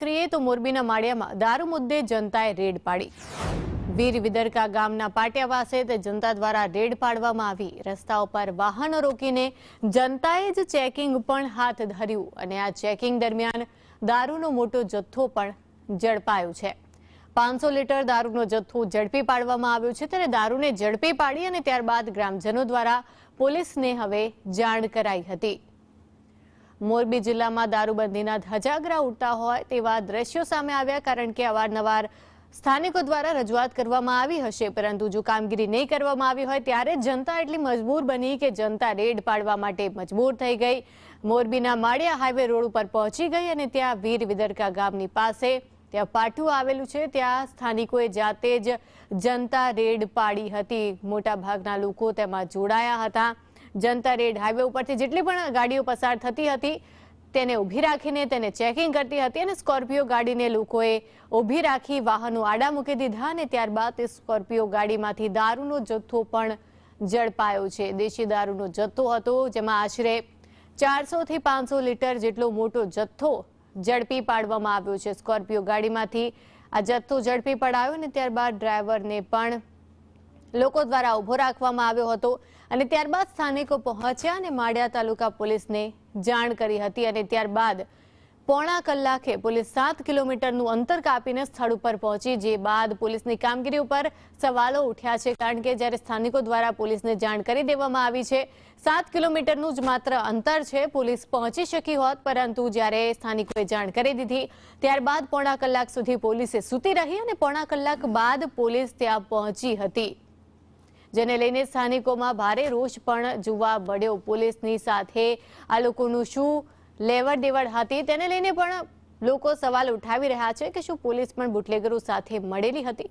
કરીએ તો મોરબીના માળિયામાં દારૂ મુદ્દે જનતાએ રેડ પાડી। વીર વિદરકા ગામના પાટિયા પાસે જનતા દ્વારા રેડ પાડવામાં આવી। રસ્તા ઉપર વાહનો રોકીને જનતાએ જ ચેકિંગ પણ હાથ ધર્યું અને આ ચેકિંગ દરમિયાન દારૂનો મોટો જથ્થો પણ ઝડપાયો છે। 500 લીટર દારૂનો જથ્થો ઝડપી પાડવામાં આવ્યો છે। ત્યારે દારૂને ઝડપી પાડી અને ત્યારબાદ ગ્રામજનો દ્વારા પોલીસને હવે જાણ કરાઈ હતી। મોરબી જિલ્લામાં દારૂબંધીના ધજાગરા ઉડતા હોય તેવા દ્રશ્યો સામે આવ્યા, કારણ કે અવારનવાર સ્થાનિકો દ્વારા રજૂઆત કરવામાં આવી હશે, પરંતુ જો કામગીરી નહીં કરવામાં આવી હોય ત્યારે જનતા એટલી મજબૂર બની કે જનતા રેડ પાડવા માટે મજબૂર થઈ ગઈ। મોરબીના માળિયા હાઈવે રોડ ઉપર પહોંચી ગઈ અને ત્યાં વીર વિદરકા ગામની પાસે ત્યાં પાટિયું આવેલું છે, ત્યાં સ્થાનિકોએ જાતે જ જનતા રેડ પાડી હતી। મોટા ભાગના લોકો તેમાં જોડાયા હતા। જનતા રેડ હાઈવે ઉપરથી જેટલી પણ ગાડીઓ પસાર થતી હતી તેને ઊભી રાખીને તેને ચેકિંગ કરતી હતી અને સ્કોર્પિયો ગાડીને લોકોએ ઊભી રાખી વાહનો આડા મૂકી દીધા અને ત્યારબાદ તે સ્કોર્પિયો ગાડીમાંથી દારૂનો જથ્થો પણ ઝડપાયો છે। દેશી દારૂનો જથ્થો હતો, જેમાં આશરે 400 થી 500 લીટર જેટલો મોટો જથ્થો ઝડપી પાડવામાં આવ્યો છે। સ્કોર્પિયો ગાડીમાંથી આ જથ્થો ઝડપી પડાયો અને ત્યારબાદ ડ્રાઈવરને પણ લોકો દ્વારા ઊભો રાખવામાં આવ્યો હતો અને ત્યારબાદ સ્થાનિકો પહોંચ્યા અને માળિયા તાલુકા પોલીસને જાણ કરી હતી અને ત્યારબાદ પોણા કલાકે પોલીસ 7 કિલોમીટરનું અંતર કાપીને સ્થળ ઉપર પહોંચી। જે બાદ પોલીસની કામગીરી ઉપર સવાલો ઉઠ્યા છે, કારણ કે જ્યારે સ્થાનિકો દ્વારા પોલીસને જાણ કરી દેવામાં આવી છે, 7 કિલોમીટરનું જ માત્ર અંતર છે, પોલીસ પહોંચી શકી હોત, પરંતુ જ્યારે સ્થાનિકોએ જાણ કરી દીધી ત્યારબાદ પોણા કલાક સુધી પોલીસે સૂતી રહી અને પોણા કલાક બાદ પોલીસ ત્યાં પહોંચી હતી, જેને લઈને સ્થાનિકોમાં ભારે રોષ પણ જોવા મળ્યો। પોલીસની સાથે આ લોકોનું શું લેવડ દેવડ હતી તેને લઈને પણ લોકો સવાલ ઉઠાવી રહ્યા છે કે શું પોલીસ પણ બુટલેગરો સાથે મળેલી હતી।